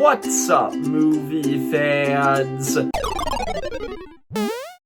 What's up, movie fans?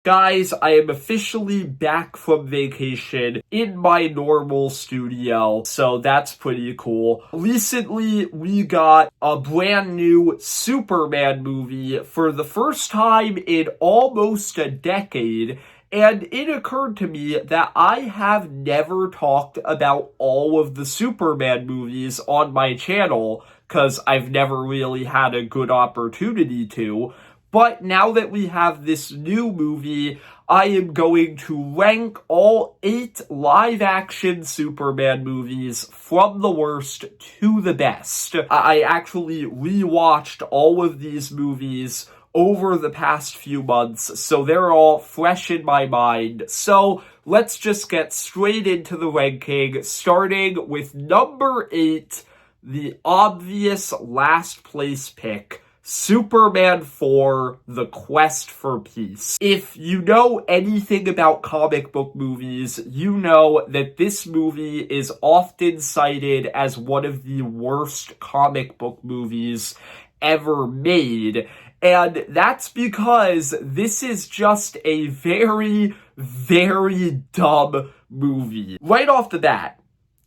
Guys, I am officially back from vacation in my normal studio, so that's pretty cool. Recently, we got a brand new Superman movie for the first time in almost a decade, and it occurred to me that I have never talked about all of the Superman movies on my channel, because I've never really had a good opportunity to. But now that we have this new movie, I am going to rank all 8 live-action Superman movies from the worst to the best. I actually rewatched all of these movies over the past few months, so they're all fresh in my mind. So let's just get straight into the ranking, starting with number 8, the obvious last place pick, Superman 4, The Quest for Peace. If you know anything about comic book movies, you know that this movie is often cited as one of the worst comic book movies ever made. And that's because this is just a very, very dumb movie. Right off the bat,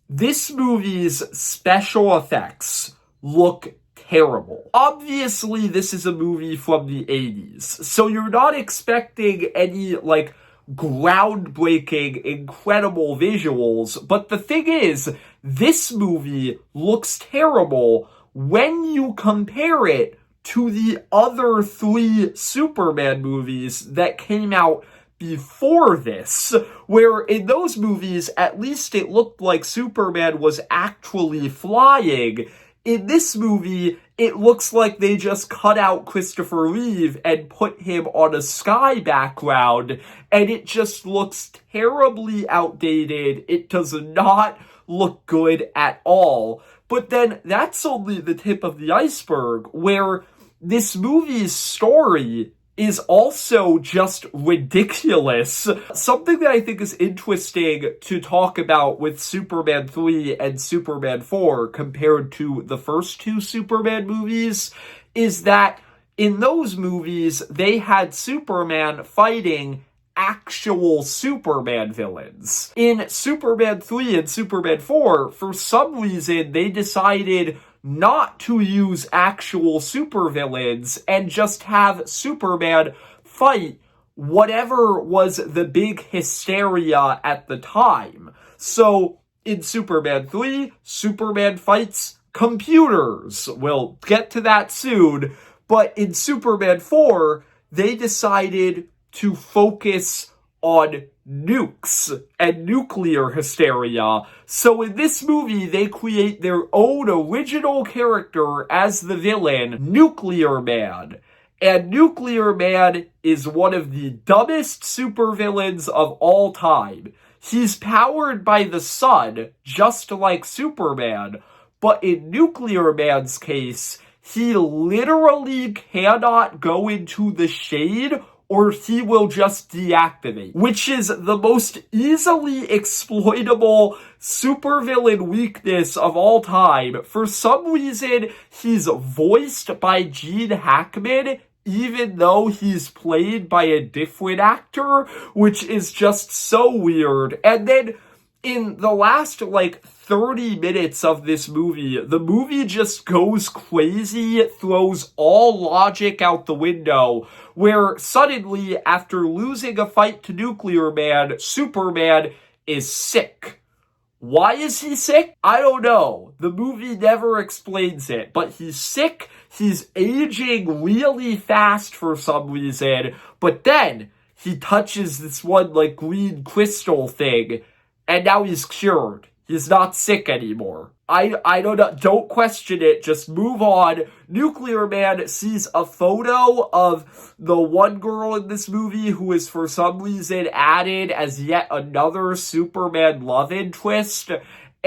this movie's special effects look terrible. Obviously, this is a movie from the 80s, so you're not expecting any, groundbreaking, incredible visuals, but the thing is, this movie looks terrible when you compare it to the other 3 Superman movies that came out before this, where in those movies, at least it looked like Superman was actually flying. In this movie, it looks like they just cut out Christopher Reeve and put him on a sky background, and it just looks terribly outdated. It does not look good at all. But then that's only the tip of the iceberg, where this movie's story is also just ridiculous. Something that I think is interesting to talk about with Superman 3 and Superman 4 compared to the first 2 Superman movies is that in those movies, they had Superman fighting actual Superman villains. In Superman 3 and Superman 4, for some reason, they decided not to use actual supervillains and just have Superman fight whatever was the big hysteria at the time. So, in Superman 3, Superman fights computers. We'll get to that soon. But in Superman 4, they decided to focus on nukes and nuclear hysteria. So in this movie, they create their own original character as the villain, Nuclear Man. And Nuclear Man is one of the dumbest supervillains of all time. He's powered by the sun, just like Superman, but in Nuclear Man's case, he literally cannot go into the shade or he will just deactivate, which is the most easily exploitable supervillain weakness of all time. For some reason, he's voiced by Gene Hackman, even though he's played by a different actor, which is just so weird. And then in the last, 30 minutes of this movie, the movie just goes crazy, throws all logic out the window, where suddenly, after losing a fight to Nuclear Man, Superman is sick. Why is he sick? I don't know. The movie never explains it, but he's sick, he's aging really fast for some reason, but then he touches this one, green crystal thing, and now he's cured. He's not sick anymore. I don't know. Don't question it. Just move on. Nuclear Man sees a photo of the one girl in this movie who is for some reason added as yet another Superman love interest.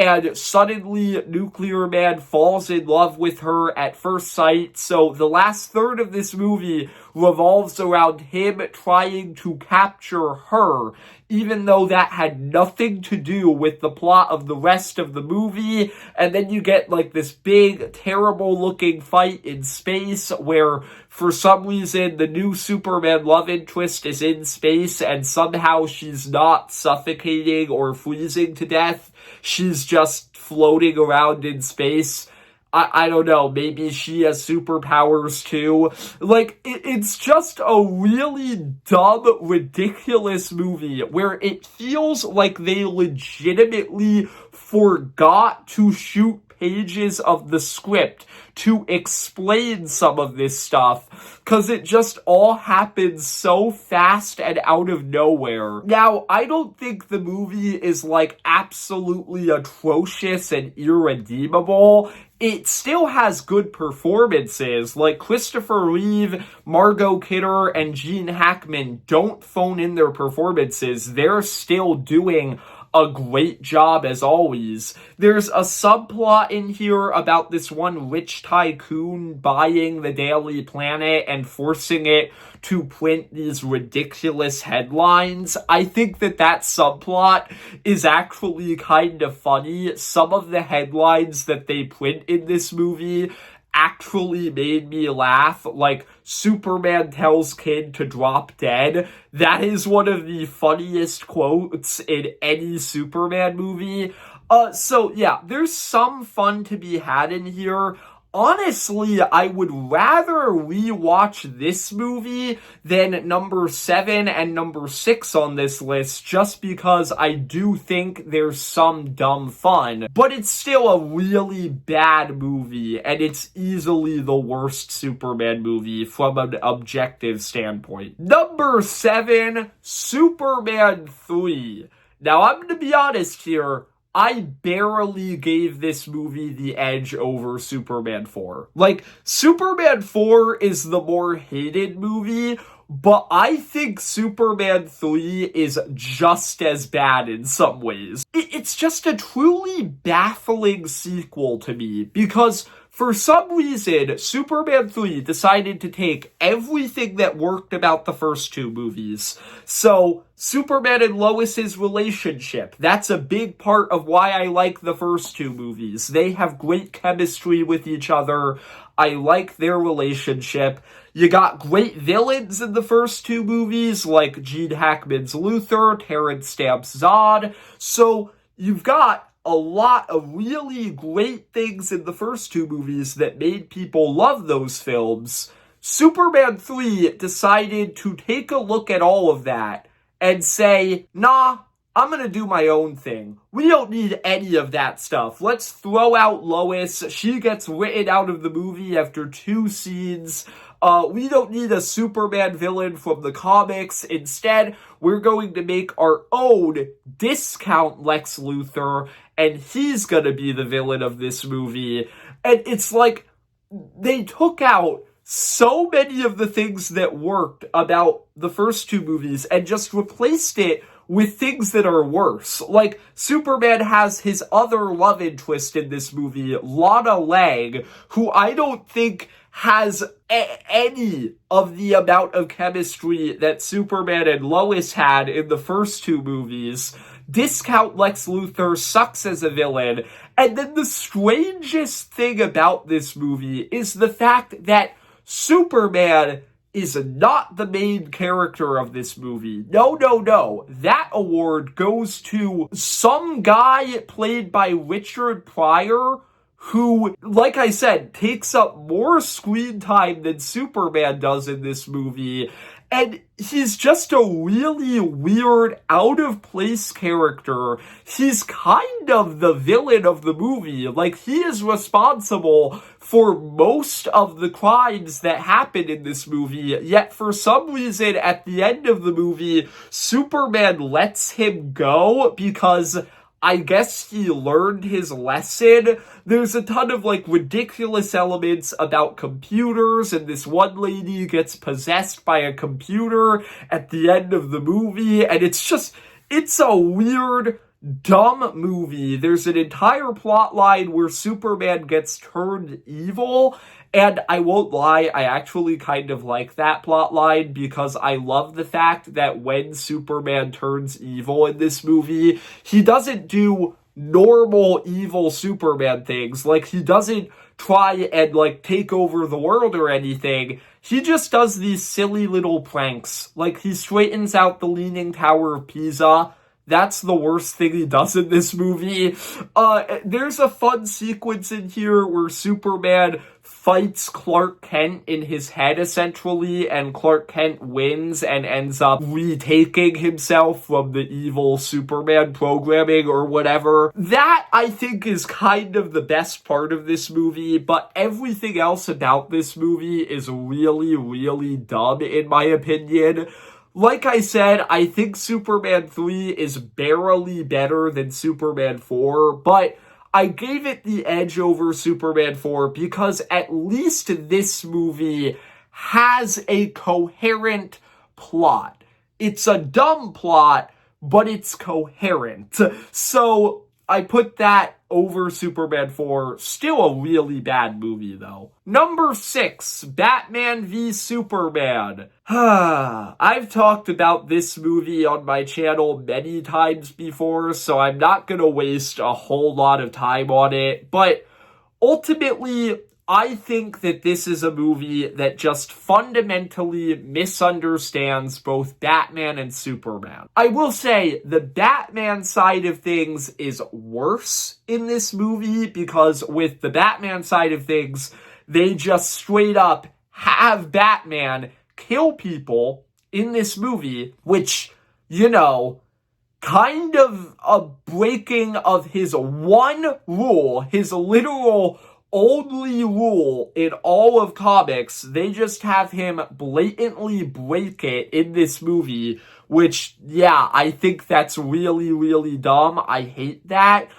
and suddenly Nuclear Man falls in love with her at first sight. So the last third of this movie revolves around him trying to capture her, even though that had nothing to do with the plot of the rest of the movie. And then you get like this big, terrible looking fight in space where for some reason the new Superman love interest is in space and somehow she's not suffocating or freezing to death. She's just floating around in space. I don't know, maybe she has superpowers too. Like, it's just a really dumb, ridiculous movie where it feels like they legitimately forgot to shoot pages of the script to explain some of this stuff, because it just all happens so fast and out of nowhere. Now, I don't think the movie is like absolutely atrocious and irredeemable. It still has good performances, like Christopher Reeve, Margot Kidder, and Gene Hackman don't phone in their performances. They're still doing a great job as always. There's a subplot in here about this one rich tycoon buying the Daily Planet and forcing it to print these ridiculous headlines. I think that subplot is actually kind of funny. Some of the headlines that they print in this movie actually made me laugh, like Superman tells kid to drop dead. That is one of the funniest quotes in any Superman movie. So yeah, there's some fun to be had in here. Honestly, I would rather rewatch this movie than number 7 and number 6 on this list, just because I do think there's some dumb fun. But it's still a really bad movie, and it's easily the worst Superman movie from an objective standpoint. Number 7, Superman 3. Now, I'm gonna be honest here. I barely gave this movie the edge over Superman 4. Like, Superman 4 is the more hated movie, but I think Superman 3 is just as bad in some ways. It's just a truly baffling sequel to me, because for some reason, Superman 3 decided to take everything that worked about the first two movies. So, Superman and Lois's relationship, that's a big part of why I like the first two movies. They have great chemistry with each other. I like their relationship. You got great villains in the first two movies, like Gene Hackman's Luthor, Terrence Stamp's Zod. So, you've got a lot of really great things in the first two movies that made people love those films. Superman 3 decided to take a look at all of that and say, nah, I'm gonna do my own thing. We don't need any of that stuff. Let's throw out Lois. She gets written out of the movie after 2 scenes. We don't need a Superman villain from the comics. Instead, we're going to make our own discount Lex Luthor, and he's gonna be the villain of this movie. And it's like, they took out so many of the things that worked about the first two movies and just replaced it with things that are worse. Like, Superman has his other love interest in this movie, Lana Lang, who I don't think has any of the amount of chemistry that Superman and Lois had in the first two movies. Discount Lex Luthor sucks as a villain. And then the strangest thing about this movie is the fact that Superman is not the main character of this movie. No. That award goes to some guy played by Richard Pryor, who, like I said, takes up more screen time than Superman does in this movie. And he's just a really weird, out-of-place character. He's kind of the villain of the movie. Like, he is responsible for most of the crimes that happen in this movie. Yet, for some reason, at the end of the movie, Superman lets him go because I guess he learned his lesson. There's a ton of, like, ridiculous elements about computers, and this one lady gets possessed by a computer at the end of the movie, and it's a weird, dumb movie. There's an entire plot line where Superman gets turned evil, and I won't lie, I actually kind of like that plot line because I love the fact that when Superman turns evil in this movie, he doesn't do normal evil Superman things. Like, he doesn't try and, like, take over the world or anything. He just does these silly little pranks. Like, he straightens out the Leaning Tower of Pisa. That's the worst thing he does in this movie. There's a fun sequence in here where Superman fights Clark Kent in his head, essentially, and Clark Kent wins and ends up retaking himself from the evil Superman programming or whatever. That, I think, is kind of the best part of this movie, but everything else about this movie is really, really dumb, in my opinion. Like I said, I think Superman 3 is barely better than Superman 4, but I gave it the edge over Superman 4 because at least this movie has a coherent plot. It's a dumb plot, but it's coherent. So I put that over Superman 4. Still a really bad movie, though. Number 6, Batman v Superman. I've talked about this movie on my channel many times before, so I'm not gonna waste a whole lot of time on it, but ultimately, I think that this is a movie that just fundamentally misunderstands both Batman and Superman. I will say the Batman side of things is worse in this movie because with the Batman side of things, they just straight up have Batman kill people in this movie, which, you know, kind of a breaking of his one rule, his literal only rule in all of comics. They just have him blatantly break it in this movie, which, yeah, I think that's really, really dumb. I hate that.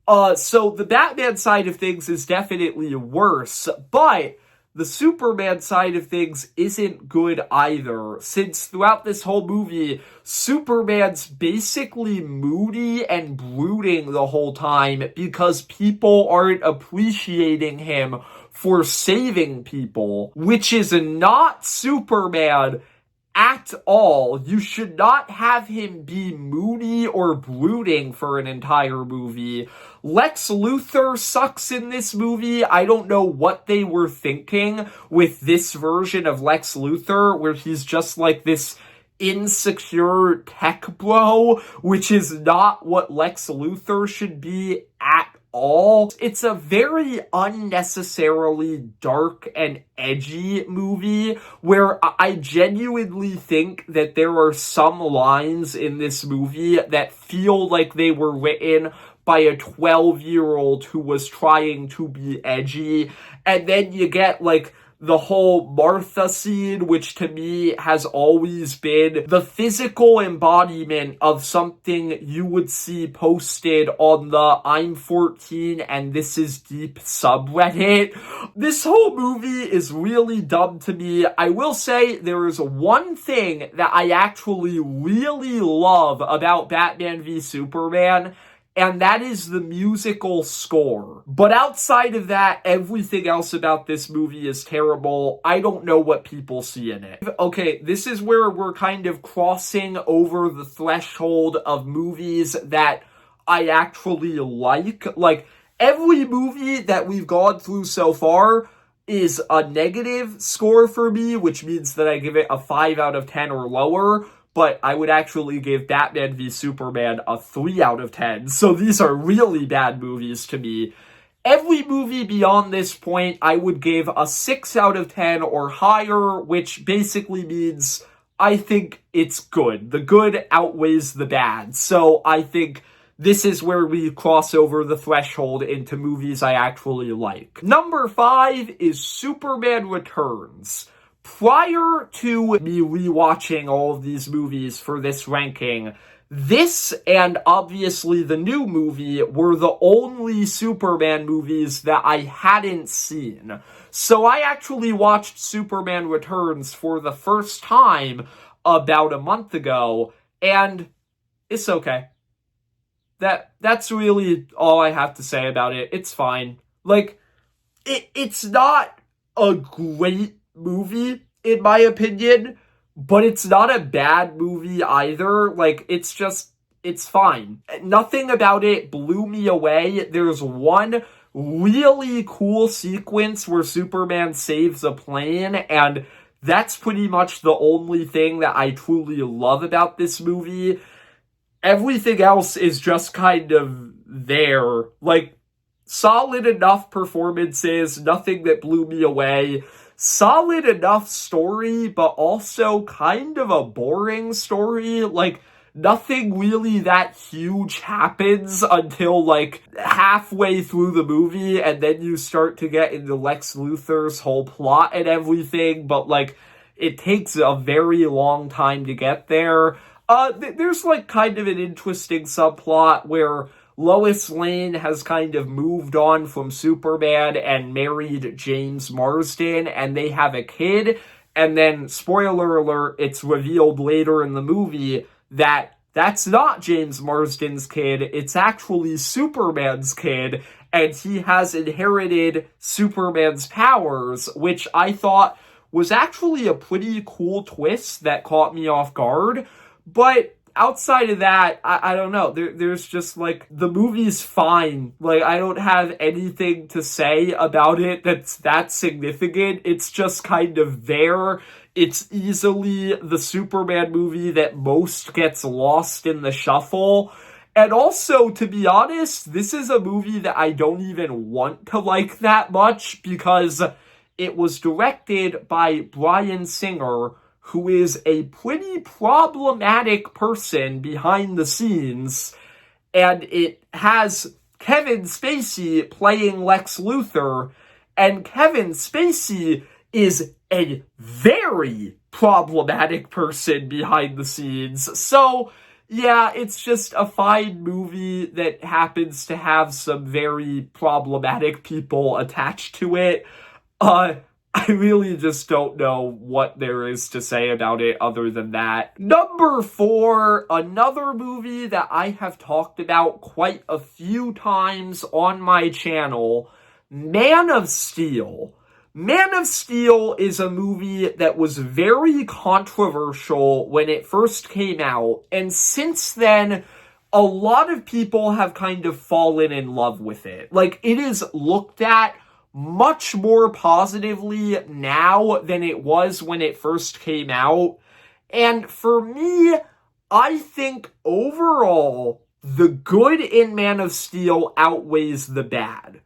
So the Batman side of things is definitely worse, but the Superman side of things isn't good either, since throughout this whole movie, Superman's basically moody and brooding the whole time because people aren't appreciating him for saving people, which is not Superman at all. You should not have him be moody or brooding for an entire movie. Lex Luthor sucks in this movie. I don't know what they were thinking with this version of Lex Luthor, where he's just like this insecure tech bro, which is not what Lex Luthor should be at all. It's a very unnecessarily dark and edgy movie where I genuinely think that there are some lines in this movie that feel like they were written by a 12-year-old who was trying to be edgy. And then you get like the whole Martha scene, which to me has always been the physical embodiment of something you would see posted on the I'm 14 and This Is Deep subreddit. This whole movie is really dumb to me. I will say there is one thing that I actually really love about Batman v Superman, and that is the musical score. But outside of that, everything else about this movie is terrible. I don't know what people see in it. Okay, this is where we're kind of crossing over the threshold of movies that I actually like. Like, every movie that we've gone through so far is a negative score for me, which means that I give it a 5 out of 10 or lower. But I would actually give Batman v Superman a 3 out of 10. So these are really bad movies to me. Every movie beyond this point, I would give a 6 out of 10 or higher, which basically means I think it's good. The good outweighs the bad. So I think this is where we cross over the threshold into movies I actually like. Number 5 is Superman Returns. Prior to me rewatching all of these movies for this ranking, this and obviously the new movie were the only Superman movies that I hadn't seen. So I actually watched Superman Returns for the first time about a month ago, and it's okay. that's really all I have to say about it. It's fine. Like, it's not a great movie, in my opinion, but it's not a bad movie either. Like, it's fine. Nothing about it blew me away. There's one really cool sequence where Superman saves a plane, and that's pretty much the only thing that I truly love about this movie. Everything else is just kind of there. Like, solid enough performances, nothing that blew me away. Solid enough story, but also kind of a boring story. Like, nothing really that huge happens until, like, halfway through the movie, and then you start to get into Lex Luthor's whole plot and everything, but, like, it takes a very long time to get there. There's, like, kind of an interesting subplot where Lois Lane has kind of moved on from Superman and married James Marsden, and they have a kid, and then, spoiler alert, it's revealed later in the movie that that's not James Marsden's kid, it's actually Superman's kid, and he has inherited Superman's powers, which I thought was actually a pretty cool twist that caught me off guard. But outside of that, I don't know. There's just, like, the movie's fine. Like, I don't have anything to say about it that's that significant. It's just kind of there. It's easily the Superman movie that most gets lost in the shuffle. And also, to be honest, this is a movie that I don't even want to like that much because it was directed by Bryan Singer, who is a pretty problematic person behind the scenes, and it has Kevin Spacey playing Lex Luthor, and Kevin Spacey is a very problematic person behind the scenes. So, yeah, it's just a fine movie that happens to have some very problematic people attached to it. I really just don't know what there is to say about it other than that. Number 4, another movie that I have talked about quite a few times on my channel, Man of Steel. Man of Steel is a movie that was very controversial when it first came out, and since then, a lot of people have kind of fallen in love with it. Like, it is looked at much more positively now than it was when it first came out. And for me, I think overall, the good in Man of Steel outweighs the bad.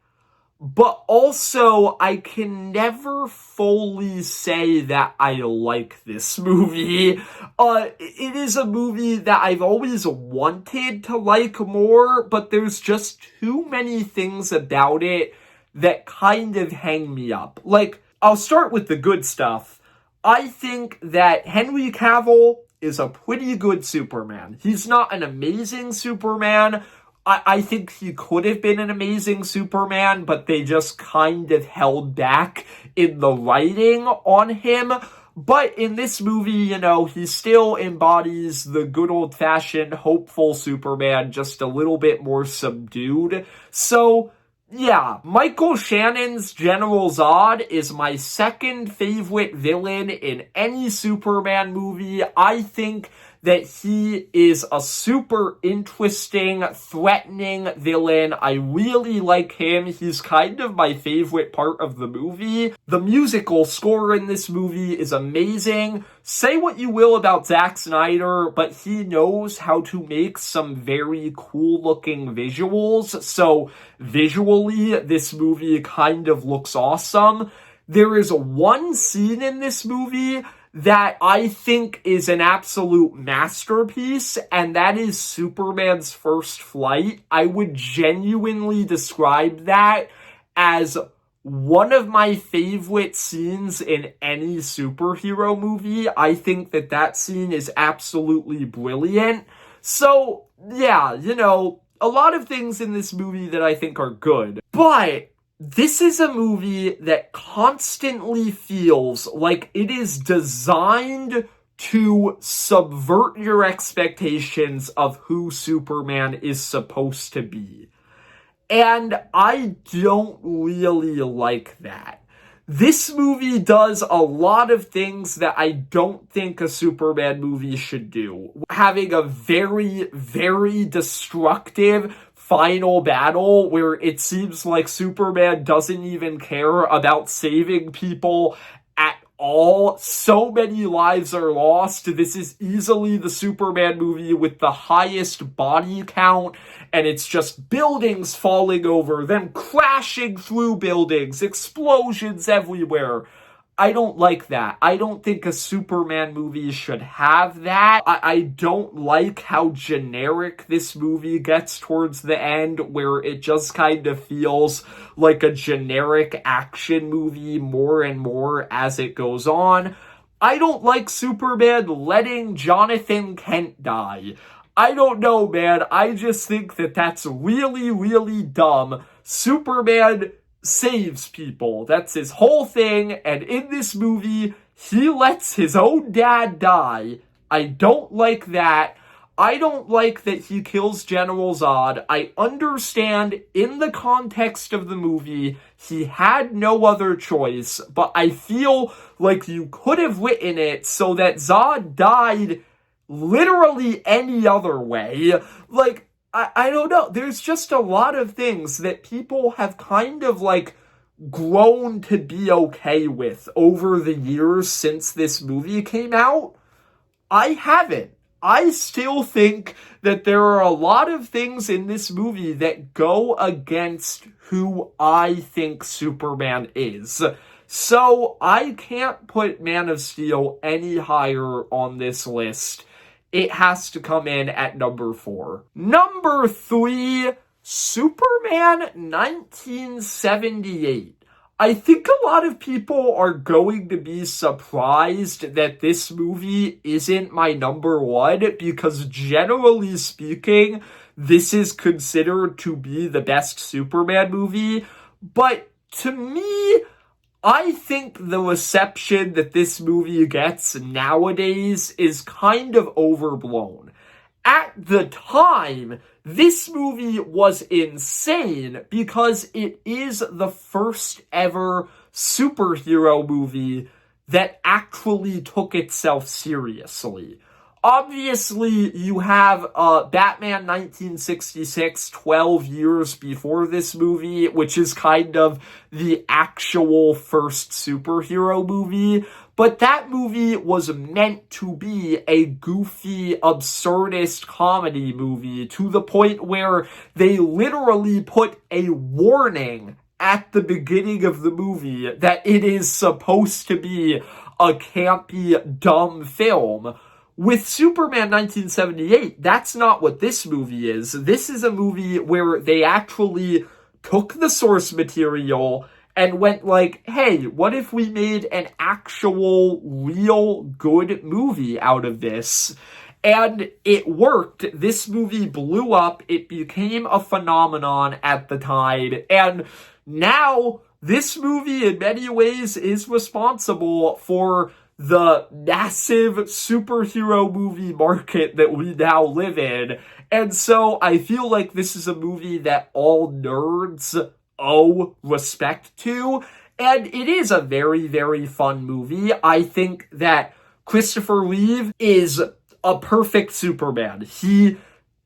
But also, I can never fully say that I like this movie. It is a movie that I've always wanted to like more, but there's just too many things about it that kind of hang me up. Like, I'll start with the good stuff. I think that Henry Cavill is a pretty good Superman. He's not an amazing Superman. I think he could have been an amazing Superman, but they just kind of held back in the writing on him. But in this movie, you know, he still embodies the good old-fashioned hopeful Superman, just a little bit more subdued. So, yeah, Michael Shannon's General Zod is my second favorite villain in any Superman movie. I think that he is a super interesting, threatening villain. I really like him. He's kind of my favorite part of the movie. The musical score in this movie is amazing. Say what you will about Zack Snyder, but he knows how to make some very cool-looking visuals. So, visually, this movie kind of looks awesome. There is one scene in this movie that I think is an absolute masterpiece, and that is Superman's first flight. I would genuinely describe that as one of my favorite scenes in any superhero movie. I think that that scene is absolutely brilliant. So, yeah, you know, a lot of things in this movie that I think are good. But this is a movie that constantly feels like it is designed to subvert your expectations of who Superman is supposed to be. And I don't really like that. This movie does a lot of things that I don't think a Superman movie should do. Having a very, very destructive final battle where it seems like Superman doesn't even care about saving people at all. So many lives are lost. This is easily the Superman movie with the highest body count, and it's just buildings falling over, them crashing through buildings, explosions everywhere. I don't like that. I don't think a Superman movie should have that. I don't like how generic this movie gets towards the end, where it just kind of feels like a generic action movie more and more as it goes on. I don't like Superman letting Jonathan Kent die. I don't know, man. I just think that that's really, really dumb. Superman saves people. That's his whole thing. And in this movie, he lets his own dad die. I don't like that. I don't like that he kills General Zod. I understand in the context of the movie, he had no other choice, but I feel like you could have written it so that Zod died literally any other way. Like, I don't know. There's just a lot of things that people have kind of like grown to be okay with over the years since this movie came out. I haven't. I still think that there are a lot of things in this movie that go against who I think Superman is. So I can't put Man of Steel any higher on this list. It has to come in at number 4. Number 3, Superman 1978. I think a lot of people are going to be surprised that this movie isn't my number 1, because generally speaking, this is considered to be the best Superman movie. But to me, I think the reception that this movie gets nowadays is kind of overblown. At the time, this movie was insane because it is the first ever superhero movie that actually took itself seriously. Obviously, you have Batman 1966, 12 years before this movie, which is kind of the actual first superhero movie. But that movie was meant to be a goofy, absurdist comedy movie, to the point where they literally put a warning at the beginning of the movie that it is supposed to be a campy, dumb film. With Superman 1978, that's not what this movie is. This is a movie where they actually took the source material and went like, hey, what if we made an actual, real, good movie out of this? And it worked. This movie blew up. It became a phenomenon at the time. And now, this movie, in many ways, is responsible for the massive superhero movie market that we now live in. And so I feel like this is a movie that all nerds owe respect to. And it is a very, very fun movie. I think that Christopher Reeve is a perfect Superman. He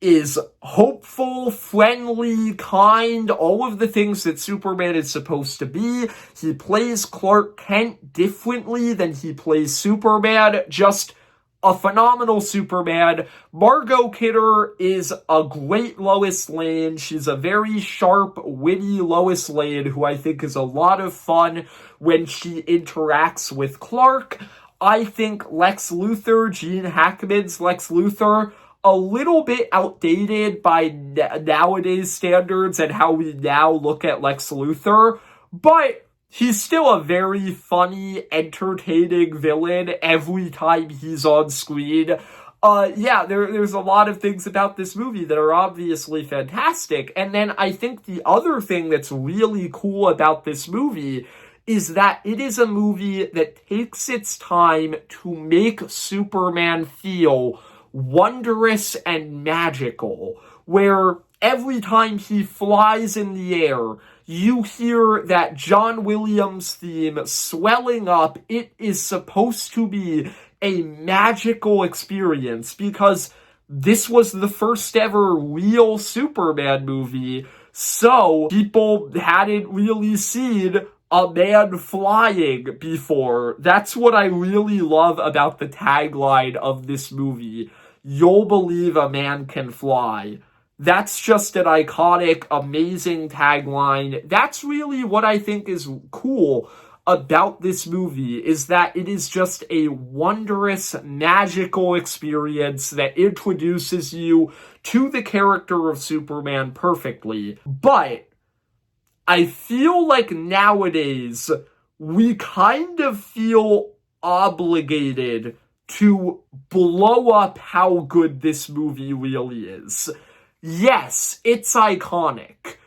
is hopeful, friendly, kind, all of the things that Superman is supposed to be. He plays Clark Kent differently than he plays Superman. Just a phenomenal Superman. Margot Kidder is a great Lois Lane. She's a very sharp, witty Lois Lane who I think is a lot of fun when she interacts with Clark. I think Lex Luthor, Gene Hackman's Lex Luthor, a little bit outdated by nowadays standards and how we now look at Lex Luthor, but he's still a very funny, entertaining villain every time he's on screen. There's a lot of things about this movie that are obviously fantastic. And then I think the other thing that's really cool about this movie is that it is a movie that takes its time to make Superman feel wondrous and magical, where every time he flies in the air, you hear that John Williams theme swelling up. It is supposed to be a magical experience because this was the first ever real Superman movie, so people hadn't really seen a man flying before. That's what I really love about the tagline of this movie. You'll believe a man can fly. That's just an iconic, amazing tagline. That's really what I think is cool about this movie, is that it is just a wondrous, magical experience that introduces you to the character of Superman perfectly. But I feel like nowadays we kind of feel obligated to blow up how good this movie really is. Yes, it's iconic,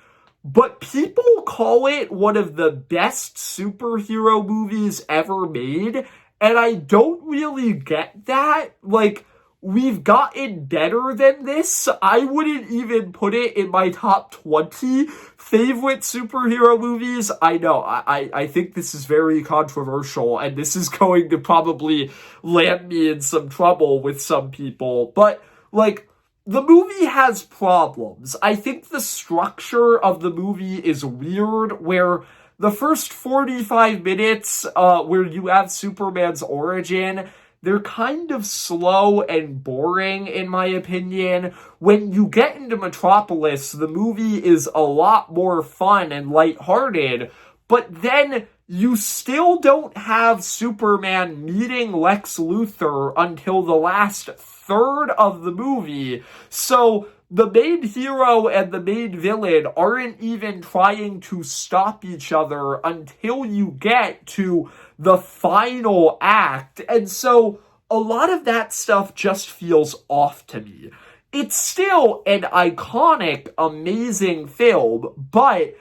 but people call it one of the best superhero movies ever made, and I don't really get that. Like, we've gotten better than this. I wouldn't even put it in my top 20 favorite superhero movies. I know, I think this is very controversial, and this is going to probably land me in some trouble with some people, but, like, the movie has problems. I think the structure of the movie is weird, where the first 45 minutes, where you have Superman's origin, they're kind of slow and boring, in my opinion. When you get into Metropolis, the movie is a lot more fun and lighthearted, but then you still don't have Superman meeting Lex Luthor until the last third of the movie. So the main hero and the main villain aren't even trying to stop each other until you get to the final act. And so a lot of that stuff just feels off to me. It's still an iconic, amazing film, but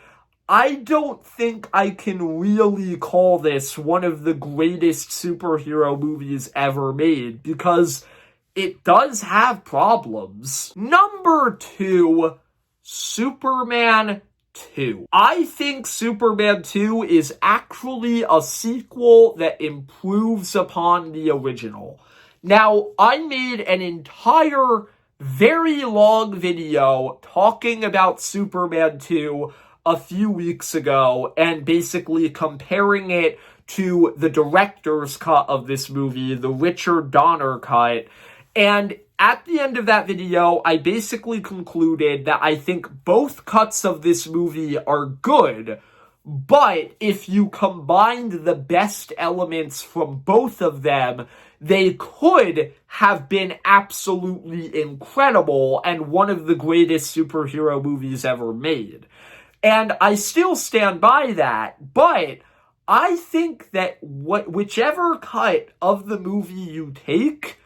I don't think I can really call this one of the greatest superhero movies ever made, because it does have problems. Number 2, Superman 2. I think Superman 2 is actually a sequel that improves upon the original. Now, I made an entire, very long video talking about Superman 2 a few weeks ago, and basically comparing it to the director's cut of this movie, the Richard Donner cut. And at the end of that video, I basically concluded that I think both cuts of this movie are good, but if you combined the best elements from both of them, they could have been absolutely incredible and one of the greatest superhero movies ever made. And I still stand by that, but I think that whichever cut of the movie you take,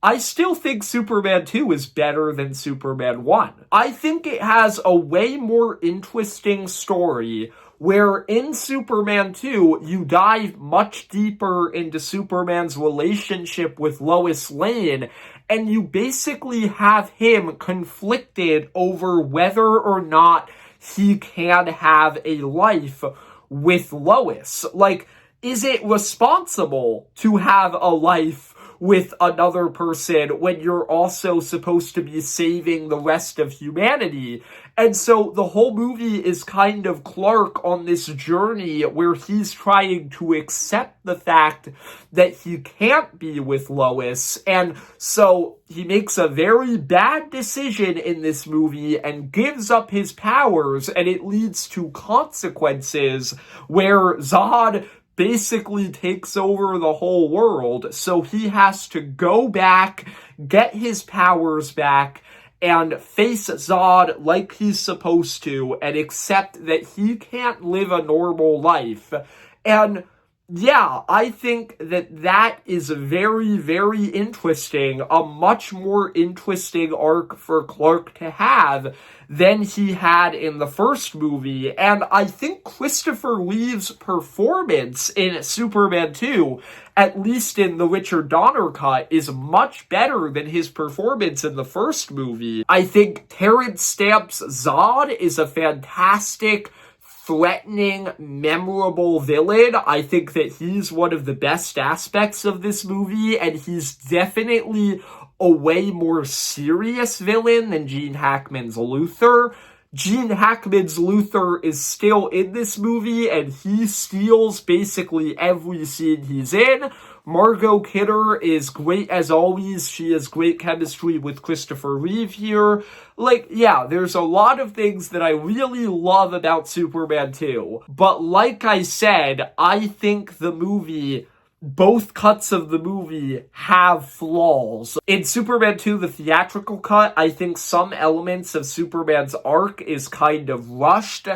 I still think Superman 2 is better than Superman 1. I think it has a way more interesting story, where in Superman 2, you dive much deeper into Superman's relationship with Lois Lane, and you basically have him conflicted over whether or not he can have a life with Lois. Like, is it responsible to have a life with another person when you're also supposed to be saving the rest of humanity? And so the whole movie is kind of Clark on this journey where he's trying to accept the fact that he can't be with Lois. And so he makes a very bad decision in this movie and gives up his powers, and it leads to consequences where Zod basically takes over the whole world. So he has to go back, get his powers back, and face Zod like he's supposed to, and accept that he can't live a normal life. And yeah, I think that is very, very interesting. A much more interesting arc for Clark to have than he had in the first movie. And I think Christopher Reeve's performance in Superman 2, at least in the Richard Donner cut, is much better than his performance in the first movie. I think Terrence Stamp's Zod is a fantastic, threatening, memorable villain. I think that he's one of the best aspects of this movie, and he's definitely a way more serious villain than Gene Hackman's Luthor. Gene Hackman's Luthor is still in this movie, and he steals basically every scene he's in. Margot Kidder is great as always. She has great chemistry with Christopher Reeve here. Like, yeah, there's a lot of things that I really love about Superman 2. But like I said, I think the movie, both cuts of the movie, have flaws. In Superman 2, the theatrical cut, I think some elements of Superman's arc is kind of rushed.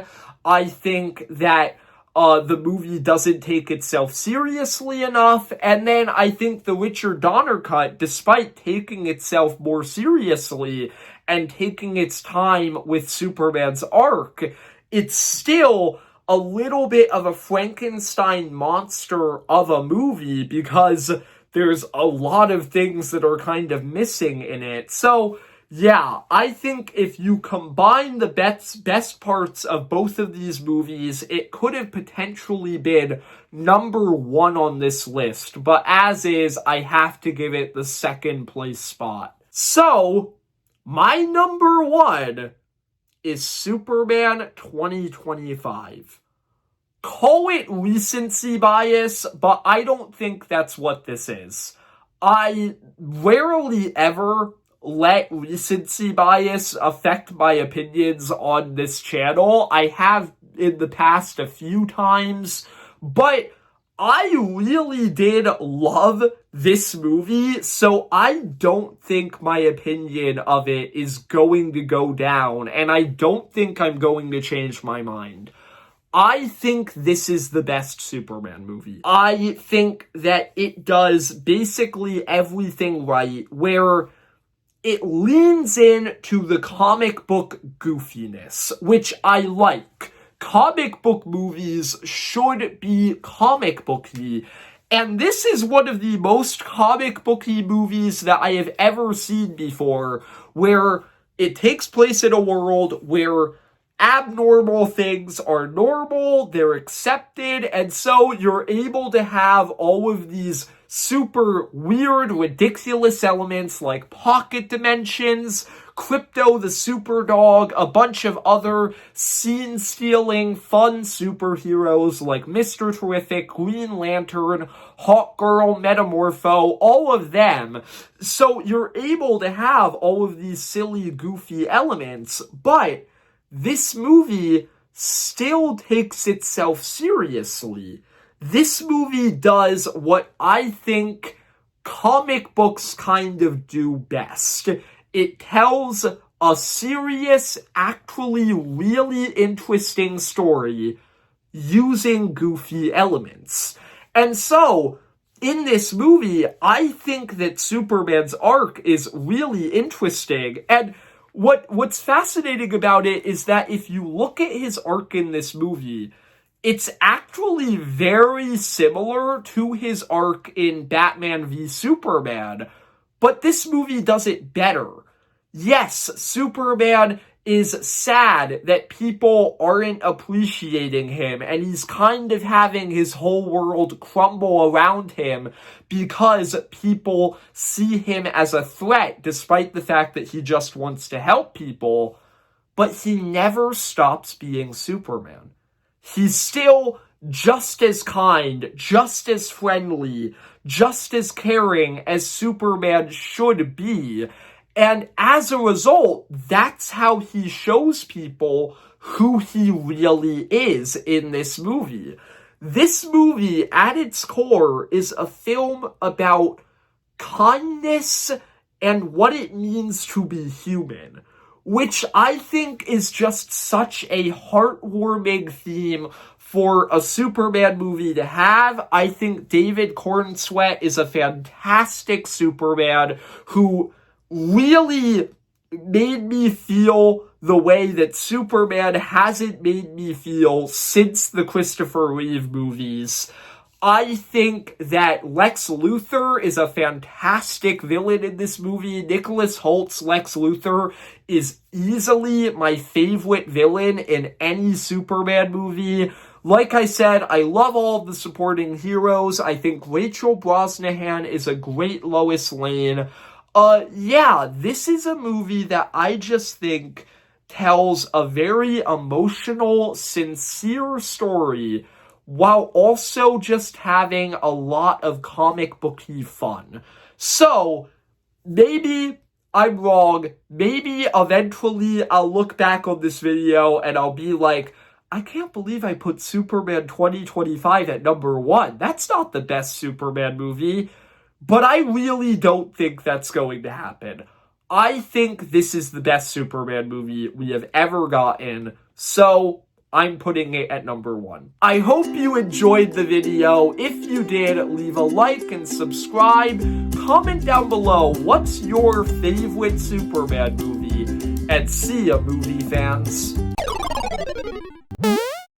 I think that the movie doesn't take itself seriously enough, and then I think the Richard Donner cut, despite taking itself more seriously and taking its time with Superman's arc, it's still a little bit of a Frankenstein monster of a movie because there's a lot of things that are kind of missing in it. So, yeah, I think if you combine the best parts of both of these movies, it could have potentially been number one on this list. But as is, I have to give it the second place spot. So, my number one is Superman 2025. Call it recency bias, but I don't think that's what this is. I rarely ever let recency bias affect my opinions on this channel. I have in the past a few times, but I really did love this movie, so I don't think my opinion of it is going to go down, and I don't think I'm going to change my mind. I think this is the best Superman movie. I think that it does basically everything right, where it leans into the comic book goofiness, which I like. Comic book movies should be comic booky, and this is one of the most comic booky movies that I have ever seen before, where it takes place in a world where abnormal things are normal, they're accepted, and so you're able to have all of these super weird, ridiculous elements like pocket dimensions, Crypto the Superdog, a bunch of other scene-stealing, fun superheroes like Mr. Terrific, Green Lantern, Hawkgirl, Metamorpho, all of them. So you're able to have all of these silly, goofy elements, but this movie still takes itself seriously. This movie does what I think comic books kind of do best. It tells a serious, actually really interesting story using goofy elements. And so, in this movie, I think that Superman's arc is really interesting, and what's fascinating about it is that if you look at his arc in this movie, it's actually very similar to his arc in Batman v Superman, but this movie does it better. Yes, Superman is sad that people aren't appreciating him, and he's kind of having his whole world crumble around him because people see him as a threat, despite the fact that he just wants to help people. But he never stops being Superman. He's still just as kind, just as friendly, just as caring as Superman should be. And as a result, that's how he shows people who he really is in this movie. This movie, at its core, is a film about kindness and what it means to be human, which I think is just such a heartwarming theme for a Superman movie to have. I think David Cornsweet is a fantastic Superman who really made me feel the way that Superman hasn't made me feel since the Christopher Reeve movies. I think that Lex Luthor is a fantastic villain in this movie. Nicholas Holt's Lex Luthor is easily my favorite villain in any Superman movie. Like I said, I love all of the supporting heroes. I think Rachel Brosnahan is a great Lois Lane. Yeah, this is a movie that I just think tells a very emotional, sincere story while also just having a lot of comic booky fun. So, maybe I'm wrong. Maybe eventually I'll look back on this video and I'll be like, I can't believe I put Superman 2025 at number 1. That's not the best Superman movie. But I really don't think that's going to happen. I think this is the best Superman movie we have ever gotten, so I'm putting it at number 1. I hope you enjoyed the video. If you did, leave a like and subscribe. Comment down below, what's your favorite Superman movie? And see ya, movie fans.